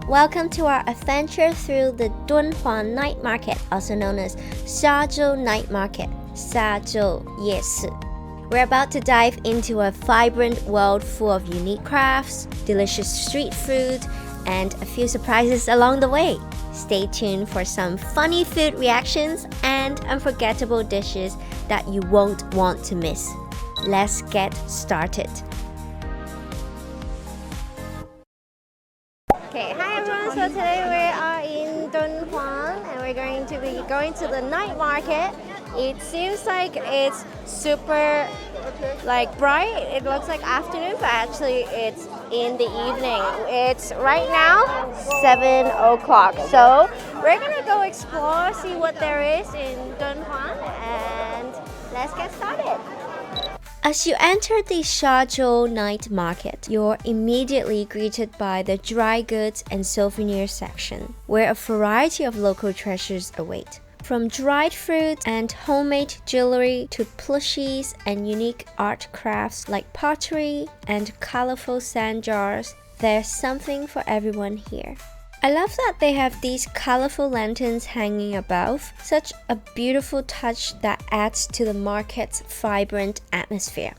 Welcome to our adventure through the Dunhuang Night Market, also known as Shazhou Night Market, 沙洲夜市. We're about to dive into a vibrant world full of unique crafts, delicious street food, and a few surprises along the way. Stay tuned for some funny food reactions and unforgettable dishes that you won't want to miss. Let's get started. Okay, hi everyone. So today we are in Dunhuang and we're going to be going to the night market. It seems like it's super bright. It looks like afternoon, but actually it's in the evening. It's right now 7 o'clock. So we're gonna go explore, see what there is in Dunhuang, and let's get started. As you enter the Shazhou Night Market, you're immediately greeted by the dry goods and souvenirs section, where a variety of local treasures await. From dried fruit and homemade jewelry to plushies and unique art crafts like pottery and colorful sand jars, there's something for everyone here. I love that they have these colorful lanterns hanging above, such a beautiful touch that adds to the market's vibrant atmosphere.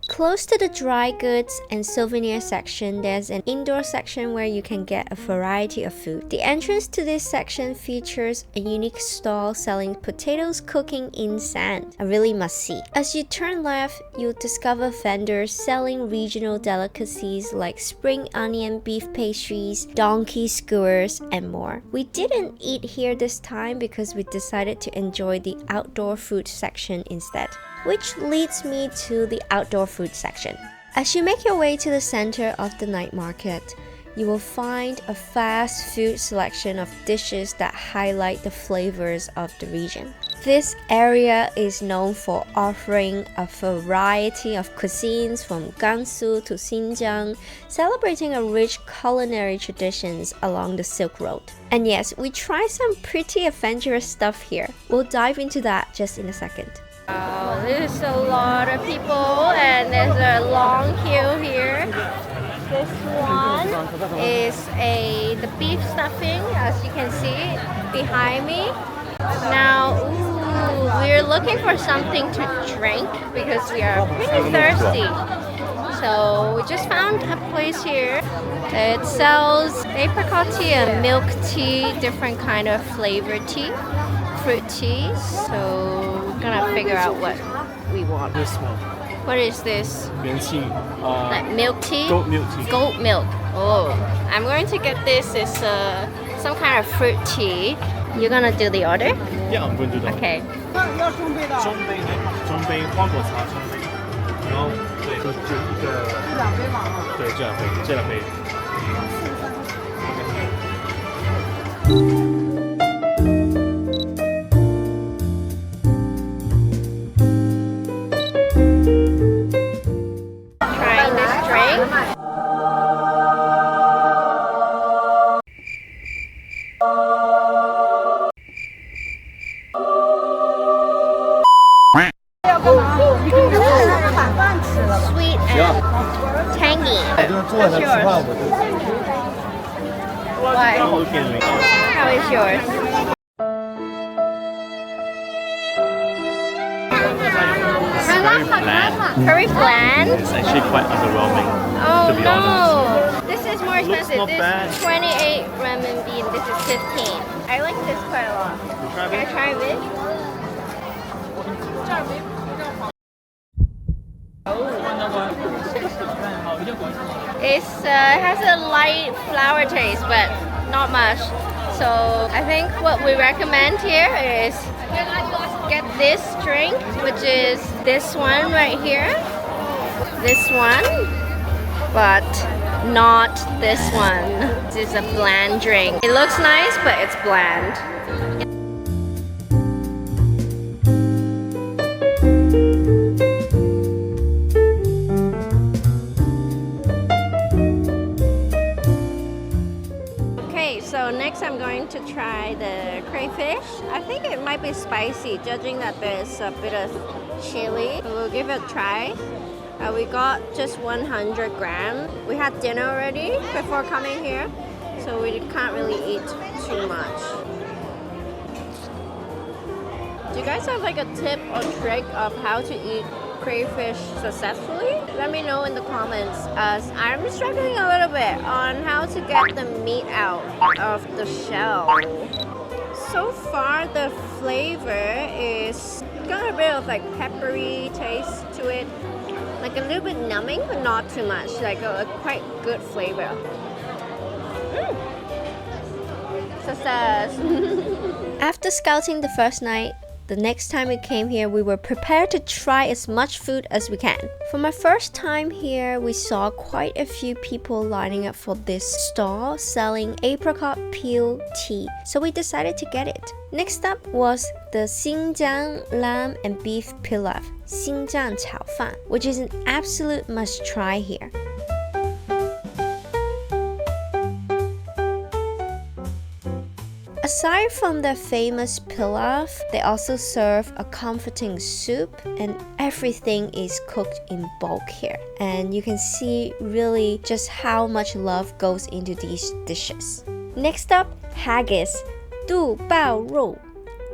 Close to the dry goods and souvenir section, there's an indoor section where you can get a variety of food. The entrance to this section features a unique stall selling potatoes cooking in sand, a really must-see. As you turn left, you'll discover vendors selling regional delicacies like spring onion beef pastries, donkey skewers, and more. We didn't eat here this time because we decided to enjoy the outdoor food section instead, which leads me to the outdoor food section. As you make your way to the center of the night market, you will find a vast food selection of dishes that highlight the flavors of the region. This area is known for offering a variety of cuisines from Gansu to Xinjiang, celebrating a rich culinary traditions along the Silk Road. And yes, we try some pretty adventurous stuff here. We'll dive into that just in a second. Wow, there's a lot of people and there's a long queue here. This one is the beef stuffing, as you can see behind me. Now, we're looking for something to drink because we are pretty thirsty. So we just found a place here. It sells apricot tea and milk tea, different kind of flavored tea, fruit teas. So we're gonna figure out what we want. This one. What is this? Like milk tea? Goat milk tea. Goat milk. Oh, I'm going to get this. It's some kind of fruit tea. You're gonna do the order? Yeah, I'm going to do that. Okay. 中杯花果茶中杯，然后对，就一个，对，这两杯。Trying this drink. Sweet and tangy. What's yours? Why? How is yours? It's very bland. Very bland? It's actually quite underwhelming, Oh to be honest. no! This is more expensive. not This bad. is 28 renminbi and this is 15. I like this quite a lot. Can I try a bit? It has a light flour taste, but not much. So I think what we recommend here is get this drink, which is this one right here. This one, but not this one. This is a bland drink. It looks nice, but it's bland. So next I'm going to try the crayfish. I think it might be spicy, judging that there's a bit of chili. We'll give it a try. We got just 100 grams. We had dinner already before coming here. so we can't really eat too much. Do you guys have like a tip or trick of how to eat crayfish successfully? Let me know in the comments, as I'm struggling a little bit on how to get the meat out of the shell. So far the flavor is got a bit of like peppery taste to it, like a little bit numbing but not too much, like a quite good flavor. Success! After scouting the first night, the next time we came here, we were prepared to try as much food as we can. For my first time here, we saw quite a few people lining up for this stall selling apricot peel tea, so we decided to get it. Next up was the Xinjiang lamb and beef pilaf, Xinjiang 炒饭, which is an absolute must try here. Aside from the famous pilaf, they also serve a comforting soup, and everything is cooked in bulk here. And you can see really just how much love goes into these dishes. Next up, Haggis, 肚包肉,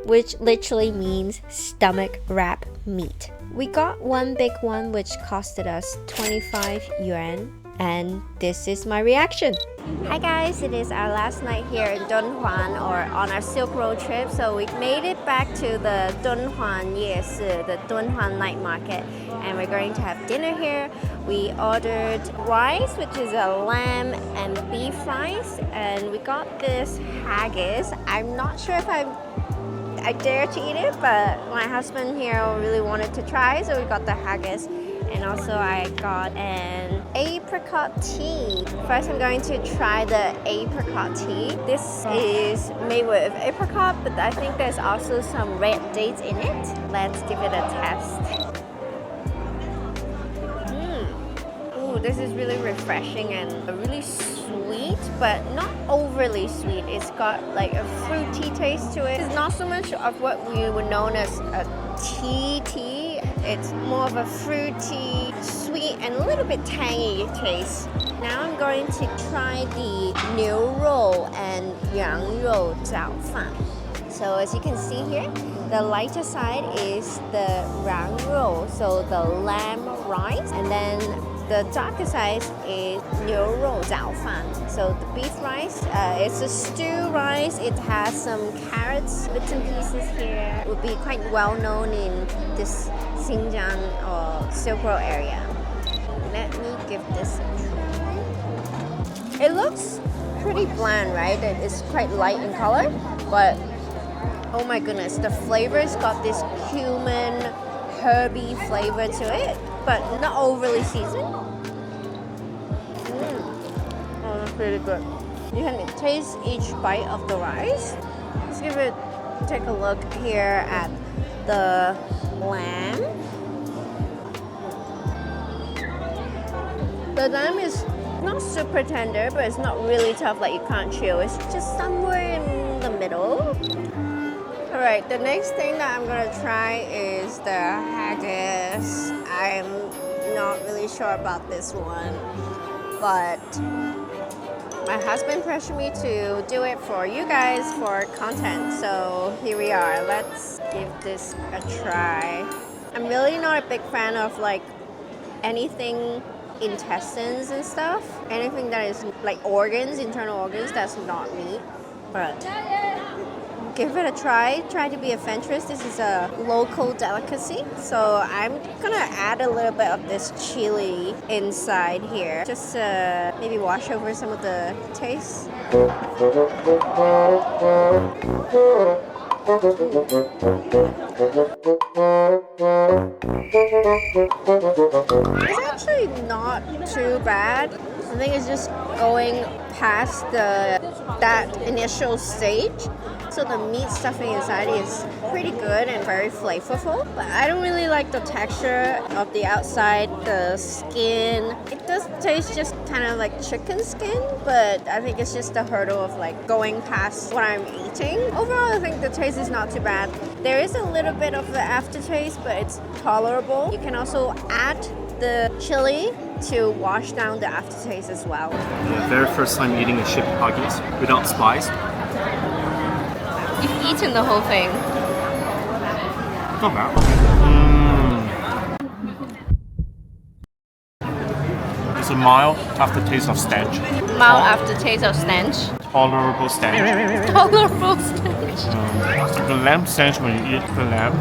which literally means stomach wrap meat. We got one big one which costed us 25 yuan. And this is my reaction. Hi guys, it is our last night here in Dunhuang, or on our Silk Road trip. So we made it back to the Dunhuang 夜市, the Dunhuang Night Market, and we're going to have dinner here. We ordered rice, which is a lamb and beef rice, and we got this haggis. I'm not sure if I dare to eat it, but my husband here really wanted to try, so we got the haggis. And also I got an apricot tea. First I'm going to try the apricot tea. This is made with apricot, but I think there's also some red dates in it. Let's give it a test. Ooh, this is really refreshing and really sweet, but not overly sweet. It's got like a fruity taste to it. It's not so much of what we would know as a tea. It's more of a fruity, sweet, and a little bit tangy taste. Now I'm going to try the 牛肉 and 羊肉抓饭. So as you can see here, the lighter side is the 羊肉, so the lamb rice, and then the darker side is 牛肉抓饭. So the beef rice, it's a stew rice. It has some carrots, bits and pieces here. It would be quite well known in this Xinjiang or Silk Road area. Let me give this a try. It looks pretty bland, right? It's quite light in color, but oh my goodness, the flavor's got this cumin, herby flavor to it, but not overly seasoned. Oh, that's pretty good. You can taste each bite of the rice. Let's take a look here at the lamb. The lamb is not super tender, but it's not really tough like you can't chew. It's just somewhere in the middle. Alright, the next thing that I'm gonna try is the haggis. I'm not really sure about this one, but my husband pressured me to do it for you guys for content, so here we are. Let's give this a try. I'm really not a big fan of like anything intestines and stuff. Anything that is like organs, internal organs, that's not meat, but give it a try. Try to be adventurous. This is a local delicacy, so I'm gonna add a little bit of this chili inside here, just to maybe wash over some of the taste. It's actually not too bad. I think it's just going past that initial stage. So the meat stuffing inside is pretty good and very flavorful. But I don't really like the texture of the outside, the skin. It does taste just kind of like chicken skin, but I think it's just the hurdle of like going past what I'm eating. Overall, I think the taste is not too bad. There is a little bit of the aftertaste, but it's tolerable. You can also add the chili to wash down the aftertaste as well. Yeah, very first time eating a sheep Haggis without spice. You've eaten the whole thing. Not bad. It's a mild aftertaste of stench. Mild aftertaste of stench. Tolerable stench. Colourful stench. The lamb stench when you eat the lamb,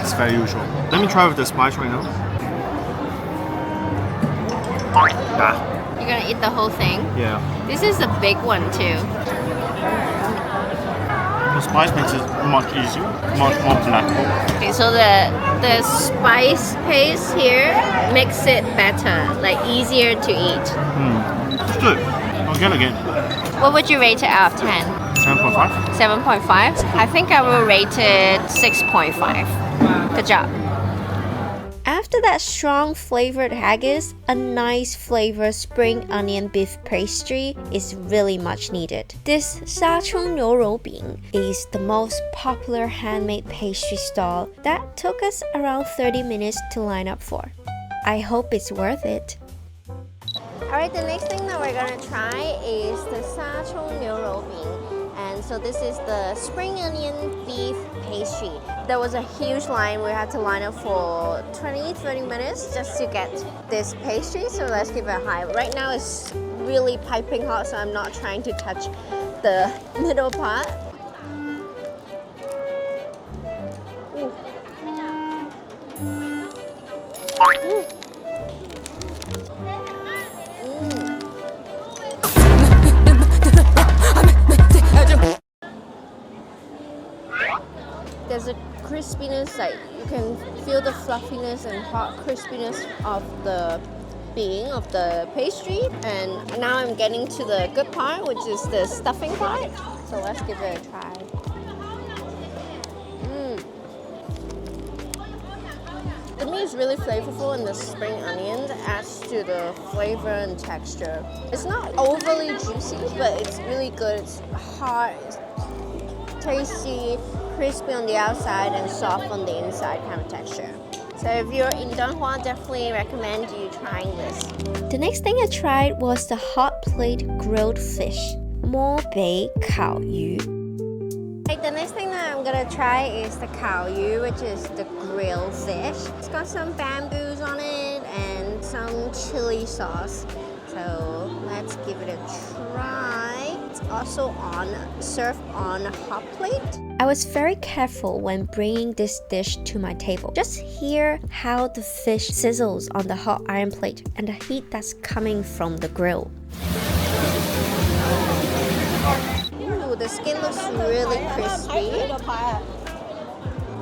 it's very usual. Let me try with the spice right now. Ah, You're gonna eat the whole thing? yeah. This is a big one too. The spice makes it much easier, much more palatable. Okay, so the spice paste here makes it better, like easier to eat. It's good. I'll get it again. What would you rate it out of 10? 7.5. 7.5? I think I will rate it 6.5. Good job. After that strong flavored haggis, a nice flavored spring onion beef pastry is really much needed. This沙洲牛肉饼 is the most popular handmade pastry stall that took us around 30 minutes to line up for. I hope it's worth it. Alright, the next thing that we're gonna try is the 沙洲牛肉饼. And so this is the spring onion beef pastry. There was a huge line. We had to line up for 20-30 minutes just to get this pastry. So let's give it a high. Right now it's really piping hot, so I'm not trying to touch the middle part. Ooh. Ooh. There's a crispiness, like you can feel the fluffiness and hot crispiness of the being of the pastry. And now I'm getting to the good part, which is the stuffing part. So let's give it a try. The meat is really flavorful, and the spring onions adds to the flavor and texture. It's not overly juicy, but it's really good. It's hot, it's tasty, crispy on the outside and soft on the inside kind of texture. So if you're in Dunhuang, definitely recommend you trying this. The next thing I tried was the hot plate grilled fish, 漠北烤鱼. The next thing that I'm gonna try is the 烤鱼, which is the grilled fish. It's got some bamboos on it and some chili sauce. So let's give it a try. It's also served on a hot plate. I was very careful when bringing this dish to my table. Just hear how the fish sizzles on the hot iron plate and the heat that's coming from the grill. Ooh, the skin looks really crispy.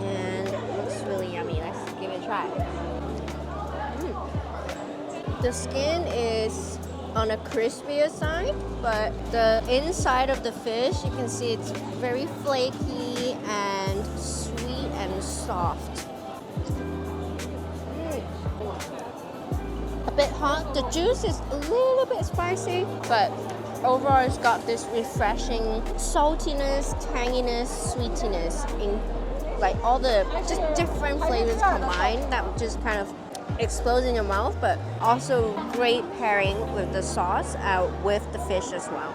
And it looks really yummy. Let's give it a try. The skin is on a crispier side, but the inside of the fish, you can see it's very flaky and sweet and soft. A bit hot. The juice is a little bit spicy, but overall it's got this refreshing saltiness, tanginess, sweetiness in like all the just different flavors combined that just kind of explodes in your mouth, but also great pairing with the sauce with the fish as well.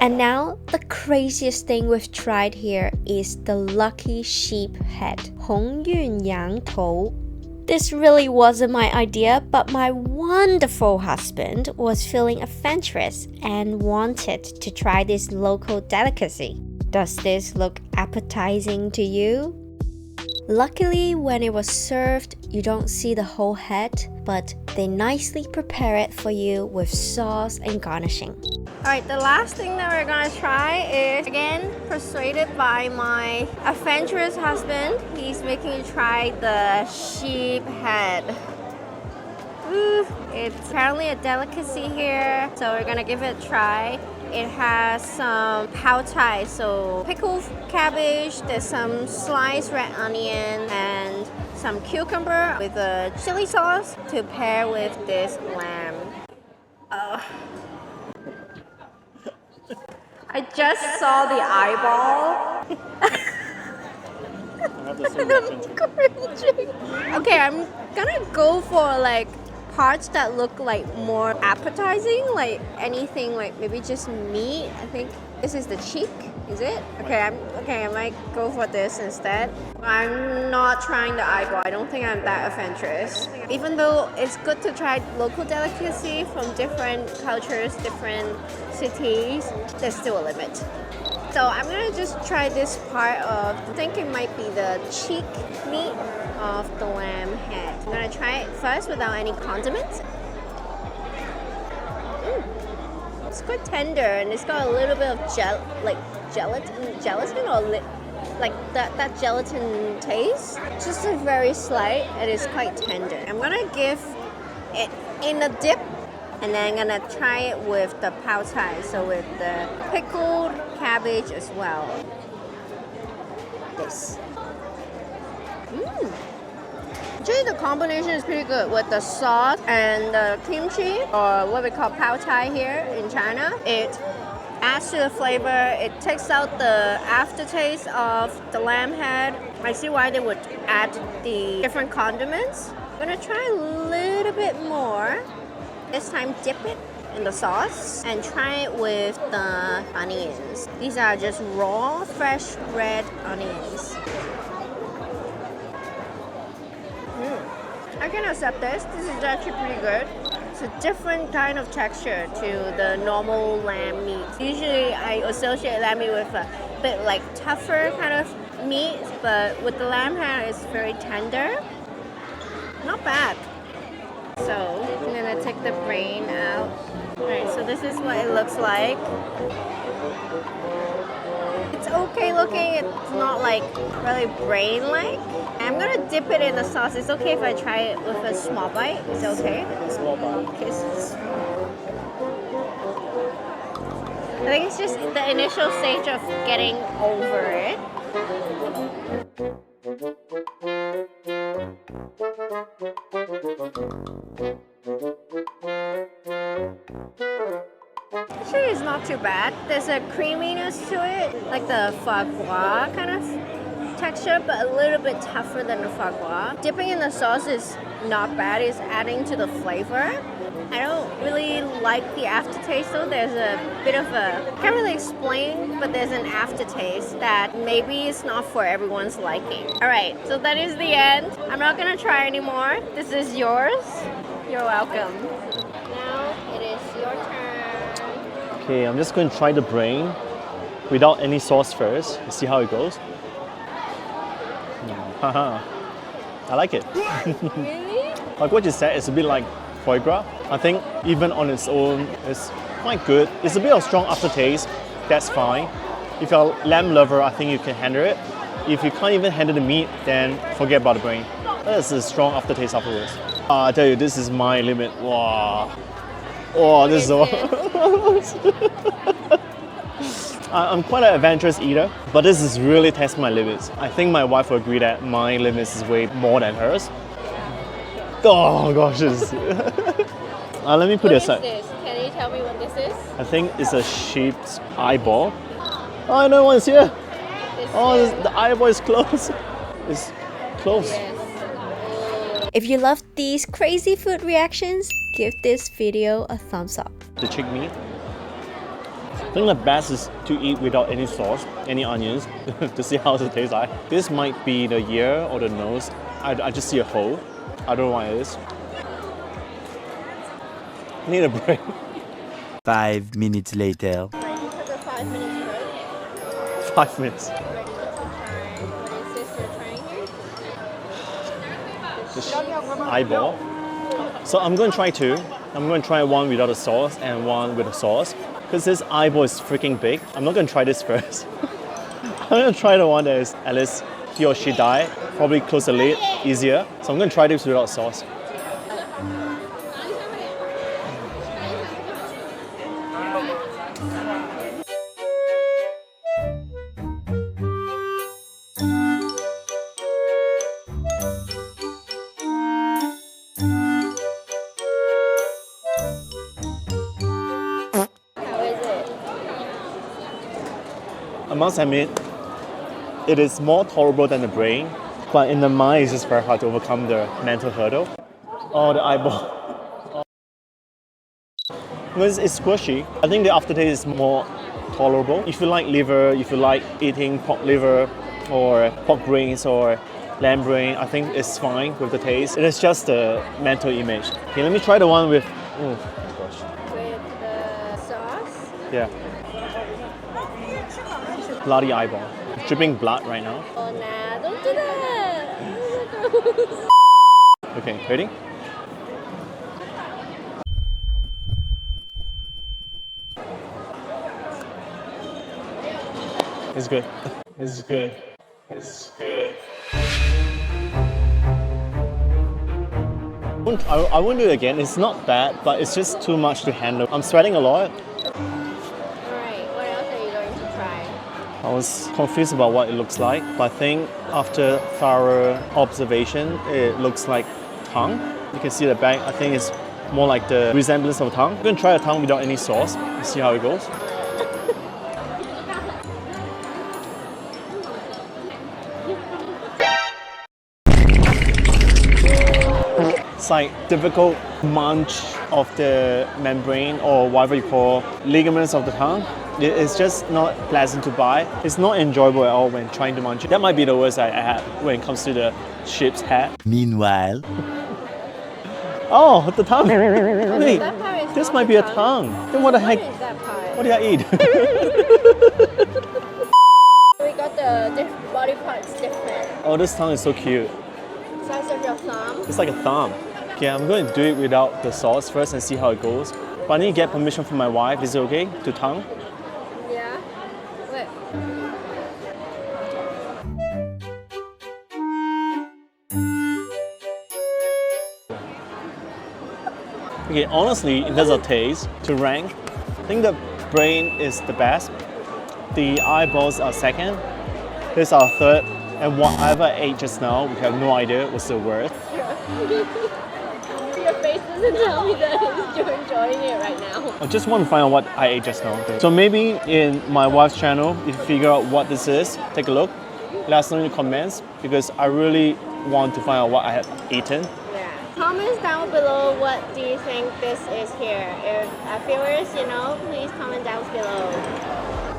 And now the craziest thing we've tried here is the lucky sheep head, 红运羊头. This really wasn't my idea, but my wonderful husband was feeling adventurous and wanted to try this local delicacy. Does this look appetizing to you? Luckily, when it was served, you don't see the whole head, but they nicely prepare it for you with sauce and garnishing. Alright, the last thing that we're gonna try is, again, persuaded by my adventurous husband. He's making me try the sheep head. Ooh, it's apparently a delicacy here, so we're gonna give it a try. It has some pao tai, so pickled cabbage, there's some sliced red onion and some cucumber with a chili sauce to pair with this lamb. I just saw the eyeball. I have Okay, I'm gonna go for like parts that look like more appetizing, like anything like maybe just meat. I think this is the cheek, is it? Okay, I might go for this instead. I'm not trying the eyeball. I don't think I'm that adventurous. Even though it's good to try local delicacy from different cultures, different cities, there's still a limit. So I'm gonna just try this part of, I think it might be the cheek meat of the lamb head. I'm gonna try it first without any condiments. It's quite tender and it's got a little bit of gelatin or like that gelatin taste. Just a very slight, it is quite tender. I'm gonna give it in a dip and then I'm gonna try it with the pao tai, so with the pickled cabbage as well. This. Actually, the combination is pretty good with the sauce and the kimchi, or what we call pao tai here in China. It adds to the flavor. It takes out the aftertaste of the lamb head. I see why they would add the different condiments. I'm gonna try a little bit more. This time, dip it in the sauce and try it with the onions. These are just raw, fresh red onions. I can accept this. This is actually pretty good. It's a different kind of texture to the normal lamb meat. Usually I associate lamb meat with a bit like tougher kind of meat, but with the lamb head it's very tender. Not bad. So I'm gonna take the brain out. Alright, so this is what it looks like. It's okay looking, it's not like really brain-like. I'm gonna dip it in the sauce. It's okay if I try it with a small bite? Is it okay? Small bite. Okay, I think it's just the initial stage of getting over it. Actually, it's not too bad. There's a creaminess to it, like the foie gras kind of texture, but a little bit tougher than the foie gras. Dipping in the sauce is not bad. It's adding to the flavor. I don't really like the aftertaste though. There's a bit of a, I can't really explain, but there's an aftertaste that maybe it's not for everyone's liking. Alright, so that is the end. I'm not gonna try anymore. This is yours. You're welcome. Now it is your turn. Okay, I'm just going to try the brain without any sauce first. See how it goes. Haha, I like it. Really? Like what you said, it's a bit like foie gras. I think even on its own, it's quite good. It's a bit of strong aftertaste, that's fine. If you're a lamb lover, I think you can handle it. If you can't even handle the meat, then forget about the brain. That's a strong aftertaste afterwards. I tell you, this is my limit. Wow. Oh, this is so... I'm quite an adventurous eater, but this is really testing my limits. I think my wife will agree that my limits is way more than hers. Oh gosh, this is... let me put it aside. What is this? Can you tell me what this is? I think it's a sheep's eyeball. Oh, I know one's here. The eyeball is close. It's close. Yes. If you love these crazy food reactions, give this video a thumbs up. The chick meat. I think the best is to eat without any sauce, any onions, to see how it tastes like. This might be the ear or the nose. I just see a hole. I don't know what it is. I need a break. 5 minutes later. Took a 5 minutes break. 5 minutes. What is this you're trying here? The eyeball. So I'm going to try two. I'm going to try one without a sauce and one with a sauce. Because this eyeball is freaking big. I'm not going to try this first. I'm going to try the one that is at least he or she die. Probably close the lid, easier. So I'm going to try this without sauce. I must admit, it is more tolerable than the brain. but in the mind, it's just very hard to overcome the mental hurdle. Oh, the eyeball. Because it's squishy. I think the aftertaste is more tolerable. If you like liver, if you like eating pork liver or pork brains or lamb brain, I think it's fine with the taste. It is just the mental image. Okay, let me try the one with, oh my gosh. With the sauce? Yeah. Bloody eyeball. Dripping blood right now. Oh nah, don't do that! Okay, ready? It's good. It's good. It's good. I won't do it again. It's not bad, but it's just too much to handle. I'm sweating a lot. Alright, what else are you going to try? I was confused about what it looks like, but I think after thorough observation, it looks like tongue. You can see the back. I think it's more like the resemblance of tongue. I'm going to try a tongue without any sauce and see how it goes. It's like difficult munch of the membrane or whatever you call ligaments of the tongue. It's just not pleasant to bite. It's not enjoyable at all when trying to munch it. That might be the worst I had when it comes to the sheep's head. Meanwhile, oh, the tongue. Wait, That part is this not might the be a tongue. tongue. Then what the heck? What is that part? What did I eat? We got the body parts different. Oh, this tongue is so cute. Size of your thumb. It's like a thumb. Okay, I'm going to do it without the sauce first and see how it goes. But I need to get permission from my wife. Is it okay to tongue? Yeah. Wait. Okay, honestly, in terms of taste, to rank, I think the brain is the best. The eyeballs are second. This is our third. And whatever I ate just now, we have no idea what's the worth. Your face doesn't tell me that you're enjoying it right now. I just want to find out what I ate just now. So maybe in my wife's channel, if you figure out what this is, take a look. Let us know in the comments because I really want to find out what I have eaten. Yeah. Comments down below what do you think this is here. If viewers, please comment down below.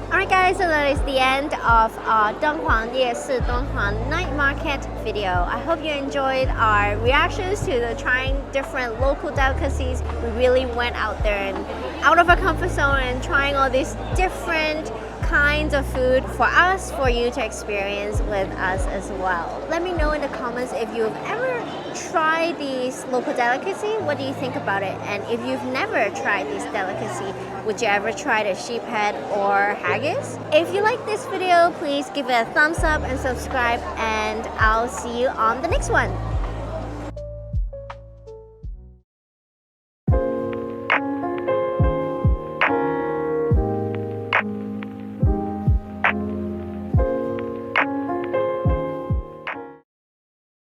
Alright guys, so that is the end of our Dunhuang Night Market video. I hope you enjoyed our reactions to the trying different local delicacies. We really went out there and out of our comfort zone and trying all these different kinds of food for us, for you to experience with us as well. Let me know in the comments if you've ever tried these local delicacy. What do you think about it? And if you've never tried this delicacy, would you ever try the sheep head or haggis? If you like this video, please give it a thumbs up and subscribe, and I'll see you on the next one.